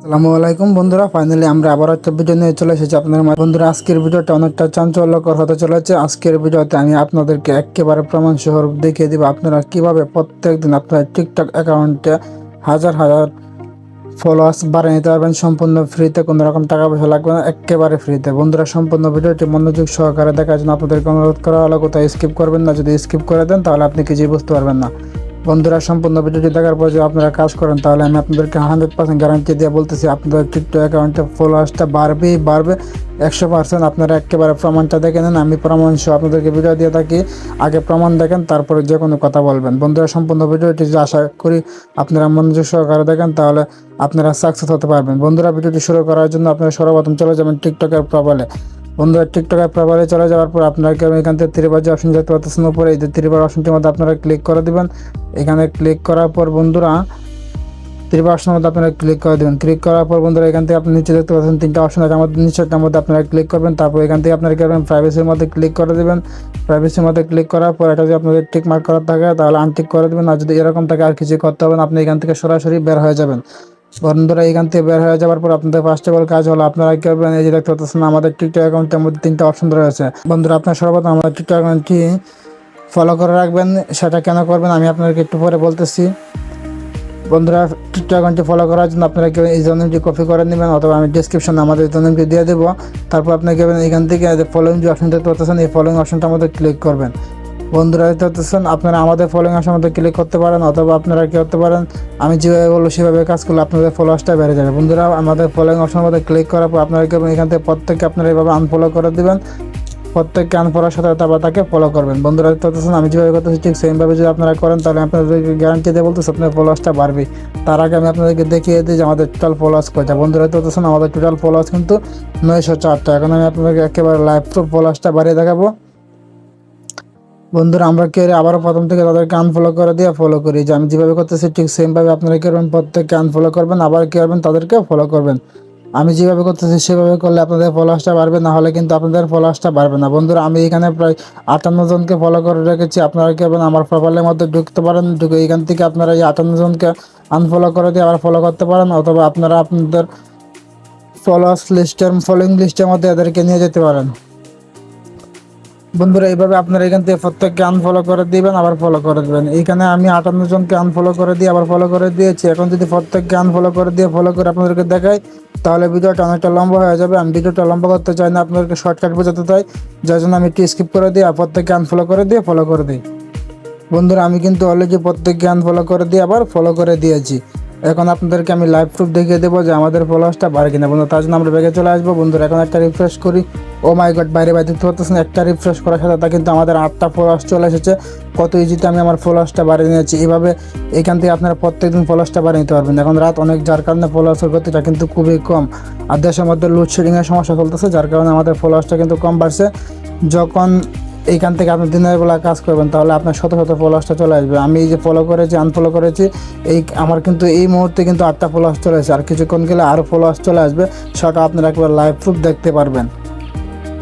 আসসালামু আলাইকুম বন্ধুরা, ফাইনালি আমরা আবার একটা ভিডিও নিয়ে চলে এসেছি আপনাদের মাঝে। বন্ধুরা, আজকের ভিডিওটা অনেকটা চাঞ্চল্যকর হতে চলেছে। আজকের ভিডিওতে আমি আপনাদেরকে একেবারে প্রমাণ সহ দেখিয়ে দিব আপনারা কিভাবে প্রত্যেকদিন আপনার টিকটক অ্যাকাউন্টে হাজার হাজার ফলোয়ার্স বাড়িয়ে নিতে পারবেন সম্পূর্ণ ফ্রিতে। কোনো রকম টাকা পয়সা লাগবে না, একেবারে ফ্রিতে। বন্ধুরা, সম্পূর্ণ ভিডিওটি মনোযোগ সহকারে দেখার জন্য আপনাদেরকে অনুরোধ করা হলো কোথাও স্কিপ করবেন না। যদি স্কিপ করে দেন তাহলে আপনি কিছুই বুঝতে পারবেন না। বন্ধুরা, সম্পূর্ণ ভিডিওটি দেখার পর যদি আপনারা কাজ করেন তাহলে আমি আপনাদেরকে 100% গ্যারান্টি দিয়ে বলতেছি আপনাদের টিকটক অ্যাকাউন্টে ফলোয়ার্সটা বাড়বেই বাড়বে 100%। আপনারা একেবারে প্রমাণটা দেখে নেন। আমি প্রমাণ সহ আপনাদেরকে ভিডিও দিয়ে থাকি, আগে প্রমাণ দেখেন তারপরে যে কোনো কথা বলবেন। বন্ধুরা, সম্পূর্ণ ভিডিওটি যে আশা করি আপনারা মনোযোগ সহকারে দেখেন তাহলে আপনারা সাকসেস হতে পারবেন। বন্ধুরা, ভিডিওটি শুরু করার জন্য আপনারা সর্বপ্রথম চলে যাবেন টিকটকের প্রোফাইলে। বন্ধুরা, টিকটকের প্রোফাইলে চলে যাওয়ার পর আপনারা এখান থেকে 3 বার যে অপশন দেখতে পাচ্ছেন উপরে, এই যে 3 বার অপশনটির মধ্যে আপনারা ক্লিক করে দিবেন। এখানে ক্লিক করার পর বন্ধুরা 3 বার অপশনের মধ্যে আপনারা ক্লিক করে দেবেন। ক্লিক করার পর বন্ধুরা এখান থেকে আপনি নিচে দেখতে পাচ্ছেন 3টা অপশন আছে, আমাদের নিচেরটার মধ্যে আপনারা ক্লিক করবেন। তারপর এখান থেকে আপনারা কি করবেন, প্রাইভেসির মধ্যে ক্লিক করে দেবেন। প্রাইভেসির মধ্যে ক্লিক করার পর এটা যদি আপনাদের টিক মার্ক করা থাকে তাহলে আনটিক করে দেবেন। আর যদি এরকম থাকে আর কিছু করতে হবে না, আপনি এখান থেকে সরাসরি বের হয়ে যাবেন। বন্ধুরা, এখান থেকে বের হয়ে যাওয়ার পর আপনাদের ফার্স্ট অফ অল কাজ হলো আপনারা কি করবেন, এই যে দেখতে পাচ্ছেন আমাদের টিকটক অ্যাকাউন্টের মধ্যে 3টা অপশন রয়েছে। বন্ধুরা, আপনার সর্বপ্রথম আমাদের টিকটক অ্যাকাউন্টটি ফলো করে রাখবেন। সেটা কেন করবেন আমি আপনাদেরকে একটু পরে বলতেছি। বন্ধুরা, টিকটক অ্যাকাউন্টটি ফলো করার জন্য আপনারা কেউ এই জন্মটি কপি করে নেবেন, অথবা আমি ডিসক্রিপশনে আমাদের জন্মটি দিয়ে দেবো। তারপর আপনাকে এখান থেকে ফলোইং যে অপশন দেখতে পাচ্ছেন এই ফলোইং অপশনটা আমাদের ক্লিক করবেন। বন্ধুরা, দেখতে পাচ্ছেন আপনারা আমাদের ফলোইং অপশনের মধ্যে ক্লিক করতে পারেন, অথবা আপনারা কি করতে পারেন আমি যেভাবে বলবো সেভাবে কাজ করলে আপনাদের ফলোয়ার্সটা বেড়ে যাবে। বন্ধুরা, আমাদের ফলোইং অপশনের মধ্যে ক্লিক করার পর আপনারা কি এখান থেকে প্রত্যেককে আপনারা এইভাবে আনফলো করে দেবেন। প্রত্যেককে আনফলোর সাথে তারপর তাকে ফলো করবেন। বন্ধুরা, দেখতে পাচ্ছেন আমি যেভাবে করতেছি ঠিক সেমভাবে যদি আপনারা করেন তাহলে আপনাদেরকে গ্যারান্টি দিয়ে বলতেছি আপনার ফলোয়ার্সটা বাড়বে। তার আগে আমি আপনাদেরকে দেখিয়ে দিই যে আমাদের টোটাল ফলোয়ার্স কয়টা। বন্ধুরা, দেখতে পাচ্ছেন আমাদের টোটাল ফলোয়ার্স কিন্তু 904টা। এখন আমি আপনাদেরকে একেবারে লাইভ প্রুফ ফলোয়ার্সটা বাড়িয়ে দেখাবো। বন্ধুরা, আমরা কি আবারও প্রথম থেকে তাদেরকে আনফলো করে দিয়ে ফলো করি, যে আমি যেভাবে করতেছি ঠিক সেমভাবে আপনারা কি করবেন, প্রত্যেককে আনফলো করবেন, আবার কি করবেন তাদেরকে ফলো করবেন। আমি যেভাবে করতেছি সেভাবে করলে আপনাদের ফলোয়ার্সটা বাড়বে, না হলে কিন্তু আপনাদের ফলোয়ার্সটা বাড়বে না। বন্ধুরা, আমি এখানে প্রায় 58 জনকে ফলো করে রেখেছি। আপনারা কি করবেন, আমার প্রোফাইলের মধ্যে ঢুকতে পারেন, ঢুকে এখান থেকে আপনারা এই 58 জনকে আনফলো করে দিয়ে আবার ফলো করতে পারেন, অথবা আপনারা আপনাদের ফলোয়ার্স লিস্টের ফলোইং লিস্টের মধ্যে এদেরকে নিয়ে যেতে পারেন। বন্ধুরা, এইভাবে আপনারা এখান থেকে প্রত্যেককে আনফলো করে দিবেন, আবার ফলো করে দেবেন। এইখানে আমি 58 জনকে আনফলো করে দিয়ে আবার ফলো করে দিয়েছি। এখন যদি প্রত্যেককে আনফলো করে দিয়ে ফলো করে আপনাদেরকে দেখাই তাহলে ভিডিওটা অনেকটা লম্বা হয়ে যাবে। আমি ভিডিওটা লম্বা করতে চাই না, আপনাদেরকে শর্টকাট বোঝাতে চাই, যার জন্য আমি একটু স্কিপ করে দিই আর প্রত্যেককে আনফলো করে দিয়ে ফলো করে দিই। বন্ধুরা, আমি কিন্তু অলরেডি প্রত্যেককে আনফলো করে দিয়ে আবার ফলো করে দিয়েছি। এখন আপনাদেরকে আমি লাইভ প্রুফ দেখিয়ে দেবো যে আমাদের ফলোয়ার্সটা বাড়ে কিনা। বন্ধু, তার জন্য আমরা ব্যাগে চলে আসবো। বন্ধুরা, এখন একটা রিফ্রেশ করি। ও মাই গড, বাইরে দেখতে পাচ্ছেন একটা রিফ্রেশ করার সাথে তা কিন্তু আমাদের 8টা ফলোয়ার্স চলে এসেছে। কত ইজিতে আমি আমার ফলোয়ার্সটা বাড়িয়ে নিয়েছি। এইভাবে এখান থেকে আপনারা প্রত্যেকদিন ফলোয়ার্সটা বাড়িয়ে নিতে পারবেন। এখন রাত অনেক, যার কারণে ফলোয়ার্সের গতিটা কিন্তু খুবই কম। আর দেশের মধ্যে লোডশেডিংয়ের সমস্যা চলতেছে, যার কারণে আমাদের ফলোয়ার্সটা কিন্তু কম বাড়ছে। যখন এইখান থেকে আপনি দিনের বেলা কাজ করবেন তাহলে আপনার শত শত ফলোয়ার্সটা চলে আসবে। আমি এই যে ফলো করেছি, আনফলো করেছি, এই আমার কিন্তু এই মুহূর্তে কিন্তু 8টা ফলোয়ার্স চলে আসে। আর কিছুক্ষণ গেলে আরও ফলোয়ার্স চলে আসবে, সেটা আপনারা একবার লাইভ প্রুফ দেখতে পারবেন।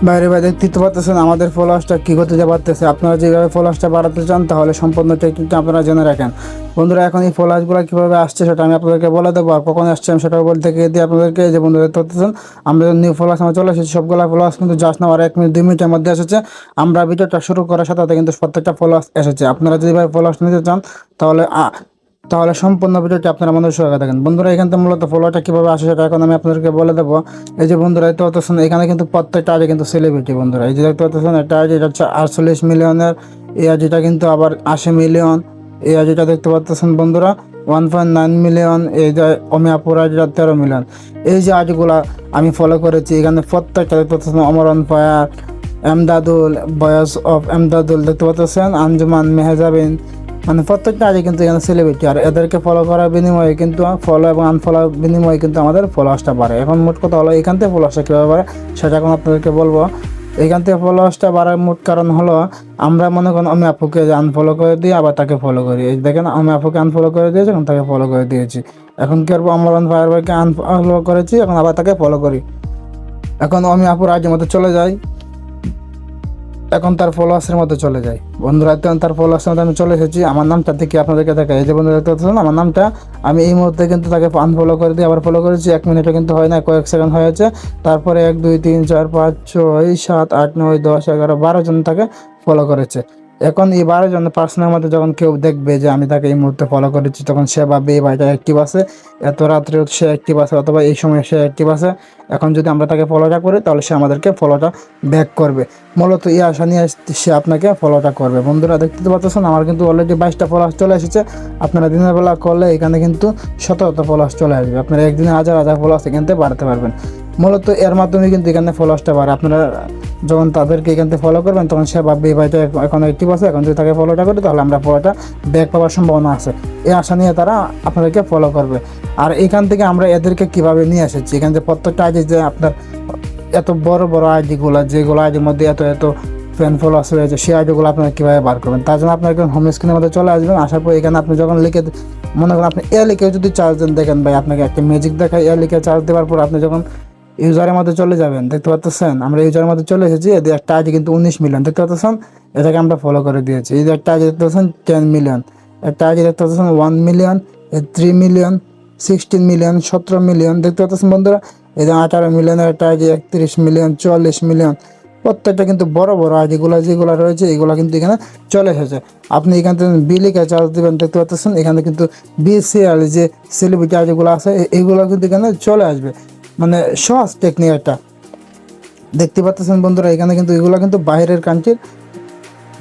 বাইরে দেখতে পাচ্ছেন আমাদের ফলোয়ার্সটা কী করতে বাড়তেছে। আপনারা যেভাবে ফলোয়ার্সটা বাড়াতে চান তাহলে সম্পূর্ণ টেকনিকটা আপনারা জেনে রাখেন। বন্ধুরা, এখন এই ফলোয়ার্সগুলো কীভাবে আসছে সেটা আমি আপনাদেরকে বলে দেবো, আর কখন আসছে আমি সেটাও বলতে গিয়ে দিয়ে আপনাদেরকে। যে বন্ধুরা দেখতে পাচ্ছেন আমরা নিউ ফলোয়ার্স আমরা চলে এসেছি, সবগুলো ফলোয়ার্স কিন্তু জাস্ট না আর 1 মিনিট 2 মিনিটের মধ্যে এসেছে। আমরা ভিডিওটা শুরু করার সাথে সাথে কিন্তু প্রত্যেকটা ফলোয়ার্স এসেছে। আপনারা যদি ফলোয়ার্স নিতে চান তাহলে সম্পূর্ণ ভিডিওটি আপনারা মনোযোগ সহকারে দেখেন। বন্ধুরা, এখান থেকে মূলত ফলোয়ারটা কীভাবে আসে সেটা এখন আমি আপনাদেরকে বলে দেবো। এই যে বন্ধুরা দেখতে পাচ্ছেন এখানে কিন্তু প্রত্যেকটা আইডি কিন্তু সেলিব্রিটি। বন্ধুরা, এই যে দেখতে পাচ্ছেন একটা আইডি, এটা হচ্ছে 48 মিলিয়নের, এই আইডিটা কিন্তু আবার 80 মিলিয়ন, এই আইডিটা দেখতে পাচ্ছেন বন্ধুরা 1.9 মিলিয়ন, এই যে অমিয়াপুর আইডিটা 13 মিলিয়ন। এই যে আইডিগুলো আমি ফলো করেছি এখানে প্রত্যেকটা দেখতে পাচ্ছেন অমরন ফায়ার, এমদাদুল, বয়স অফ এমদাদুল দেখতে পাচ্ছেন, আঞ্জুমান মেহজাবিন, মানে প্রত্যেকটা আইডি কিন্তু এখানে সেলিব্রিটি। আর এদেরকে ফলো করার বিনিময়ে কিন্তু ফলো এবং আনফলো বিনিময়ে কিন্তু আমাদের ফলোয়ার্সটা বাড়ে। এখন মোট কথা হলো এখান থেকে ফলোয়ার্সটা কীভাবে বাড়ে সেটা এখন আপনাদেরকে বলবো। এখান থেকে ফলোয়ার্সটা বাড়ার মোট কারণ হলো আমরা মনে করেন আমি আপুকে আনফলো করে দিই আবার তাকে ফলো করি। এই দেখেন আমি আপুকে আনফলো করে দিয়েছি, এখন তাকে ফলো করে দিয়েছি। এখন কি করবো, আমার ফায়ারবাইকে আনফলো করেছি, এখন আবার তাকে ফলো করি। এখন আমি আপুর আইডির মধ্যে চলে যাই। এখন তার ফলোয়ার্সের মধ্যে চলে যায়। বন্ধুরা এখন তার ফলোয়ার্সের মধ্যে আমি চলে এসেছি। আমার নামটা থেকে আপনাদেরকে দেখাই, এই যে বন্ধুরা দেখতে পাচ্ছেন আমার নামটা, আমি এই মুহূর্তে কিন্তু তাকে আনফলো করে দিয়ে আবার ফলো করেছি। 1 মিনিটও কিন্তু হয় না, কয়েক সেকেন্ড হয়েছে। তারপরে 1 2 3 4 5 6 7 8 9 10 11 12 জন তাকে ফলো করেছে। এখন এই 12 জন পার্সনের মধ্যে যখন কেউ দেখবে যে আমি তাকে এই মুহূর্তে ফলো করেছি, তখন সে ভাববে এই ভাইটা অ্যাক্টিভ আছে, এত রাত্রেও সে অ্যাক্টিভ আছে, অথবা এই সময় সে অ্যাক্টিভ আছে। এখন যদি আমরা তাকে ফলোটা করি তাহলে সে আমাদেরকে ফলোটা ব্যাক করবে। মূলত এই আশা নিয়ে সে আপনাকে ফলোটা করবে। বন্ধুরা দেখতে পাচ্ছেন আমার কিন্তু অলরেডি 22টা ফলোয়ার্স চলে এসেছে। আপনারা দিনের বেলা করলে এখানে কিন্তু 17টা ফলোয়ার্স চলে আসবে। আপনারা একদিনে হাজার হাজার ফলোয়ার্স এখান থেকে বাড়াতে পারবেন। মূলত এর মাধ্যমে কিন্তু এখানে ফলোয়ার্সটা বাড়ে। আপনারা যখন তাদেরকে এখান থেকে ফলো করবেন তখন সে ভাববে এই ভাইটা এখন অ্যাক্টিভ আছে, এখন যদি তাকে ফলোটা করি তাহলে আমরা ফলোটা ব্যাক পাওয়ার সম্ভাবনা আছে। এই আশা নিয়ে তারা আপনাদেরকে ফলো করবে। আর এখান থেকে আমরা এদেরকে কিভাবে নিয়ে এসেছি, এখান থেকে প্রত্যেকটা আইডি যে আপনার এত বড় বড় আইডিগুলো, যেগুলো আইডির মধ্যে এত এত ফ্যান ফলোয়ার্স রয়েছে, সেই আইডিগুলো আপনারা কীভাবে বার করবেন, তার জন্য আপনার হোম স্ক্রিনের মধ্যে চলে আসবেন। আসার পর এখানে আপনি যখন লিখে মনে করেন আপনি এ লিখে যদি চার্জ দেন, দেখেন ভাই আপনাকে একটা ম্যাজিক দেখায়। এ লিখে চার্জ দেওয়ার পর আপনি যখন ইউজারের মধ্যে চলে যাবেন, দেখতে পাচ্ছেন আমরা ইউজারের মধ্যে চলে এসেছি। এদের একটা আইডি কিন্তু 19 মিলিয়ন, দেখতে পাচ্ছেন এটাকে আমরা ফলো করে দিয়েছি। এই যে একটা আইডি দেখতে পাচ্ছেন 10 মিলিয়ন, একটা আইডি দেখতে পাচ্ছেন 1 মিলিয়ন, 3 মিলিয়ন, 16 মিলিয়ন, 17 মিলিয়ন, দেখতে পাচ্ছেন বন্ধুরা। এই যে 18 মিলিয়নের একটা আইডি 31 মিলিয়ন, 44 মিলিয়ন। প্রত্যেকটা কিন্তু বড় বড় আইডিগুলো যেগুলো রয়েছে এগুলো কিন্তু এখানে চলে এসেছে। আপনি এখান থেকে বিলিকে চার্জ দেবেন, দেখতে পাচ্ছেন এখানে কিন্তু বিসিএল যে সেলিব্রিটি আইডিগুলো আছে এইগুলো কিন্তু এখানে চলে আসবে। মানে সহজ টেকনিক একটা, দেখতে পাচ্ছেন বন্ধুরা। এখানে কিন্তু এগুলো কিন্তু বাইরের কান্ট্রির,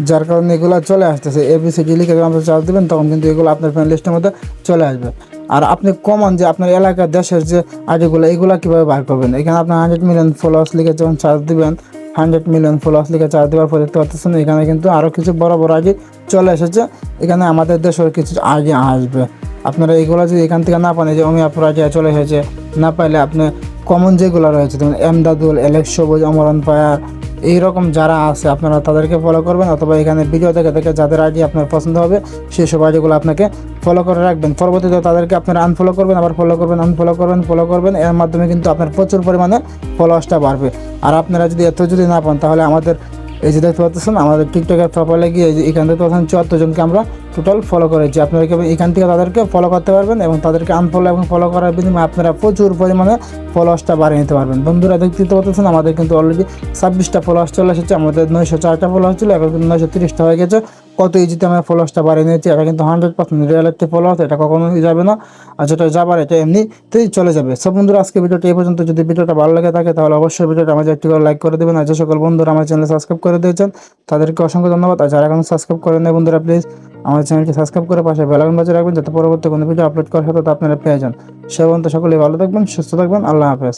যার কারণে এগুলো চলে আসতেছে। এবিসিডি লিখে আপনি চার্জ দেবেন তখন কিন্তু এগুলো আপনার ফ্রেন্ড লিস্টের মধ্যে চলে আসবে। আর আপনি কমন যে আপনার এলাকার দেশের যে আইডিগুলো এগুলো কীভাবে বার করবেন, এখানে আপনার 100 মিলিয়ন ফলোয়ার্স লিখে যখন চার্জ দেবেন, 100 মিলিয়ন ফলোয়ার্স লিখে চার্জ দেওয়ার পর দেখতে পাচ্ছেন এখানে কিন্তু আরও কিছু বড় বড় আইডি চলে এসেছে। এখানে আমাদের দেশের কিছু আইডি আসবে। আপনারা এগুলো যদি এখান থেকে না পান, এই যে অমিয়াপুর আইডি চলে এসেছে, না পাইলে আপনি কমন যেগুলো রয়েছে যেমন এমদাদুল, এলেক্স সবুজ, অমরন পায়ার, এইরকম যারা আছে আপনারা তাদেরকে ফলো করবেন। অথবা এখানে ভিডিও দেখে দেখে যাদের আইডি আপনার পছন্দ হবে সেই সব আইডিগুলো আপনাকে ফলো করে রাখবেন। পরবর্তীতে তাদেরকে আপনারা আনফলো করবেন, আবার ফলো করবেন, আনফলো করবেন, ফলো করবেন। এর মাধ্যমে কিন্তু আপনার প্রচুর পরিমাণে ফলোয়ার্সটা বাড়বে। আর আপনারা যদি এত যদি না পান তাহলে আমাদের এই যে দেখতে পাচ্ছেন আমাদের টিকটকের প্রোফাইলে গিয়ে এখান থেকে তখন 74 জনকে আমরা টোটাল ফলো করেছি। আপনারা এখান থেকে তাদেরকে ফলো করতে পারবেন এবং তাদেরকে আনফলো এবং ফলো করার বিনিময়ে আপনারা প্রচুর পরিমাণে ফলোয়ার্সটা বাড়িয়ে নিতে পারবেন। বন্ধুরা দেখতে পাচ্ছেন আমাদের কিন্তু অলরেডি 26টা ফলোয়ার্স চলে এসেছে। আমাদের 904টা ফলোয়ার্স ছিল, এখন কিন্তু 930টা হয়ে গেছে। কত ইজিতে আমরা ফলোয়ার্সটা বাড়িয়ে নিয়েছি। এটা কিন্তু 100% রিয়েল একটি ফলোয়ার্স, এটা কখনোই যাবে না। আর যেটা যাবার এটা এমনিতেই চলে যাবে। সব বন্ধুরা আজকে ভিডিওটা এই পর্যন্ত। যদি ভিডিওটা ভালো লাগে থাকে তাহলে অবশ্যই ভিডিওটা আমাদের একটি করে লাইক করে দেবেন। আর যে সকল বন্ধুরা আমার চ্যানেল সাবস্ক্রাইব করে দিয়েছেন তাদেরকে অসংখ্য ধন্যবাদ। আর যারা এখন সাবস্ক্রাইব করেন না বন্ধুরা, প্লিজ আমার চ্যানেলটি সাবস্ক্রাইব করে পাশে বেল আইকন বাজিয়ে রাখবেন যাতে পরবর্তী কোনো ভিডিও আপলোড করার সাথে আপনারা পেয়ে যান। সে পর্যন্ত সকলেই ভালো থাকবেন, সুস্থ থাকবেন। আল্লাহ হাফেজ।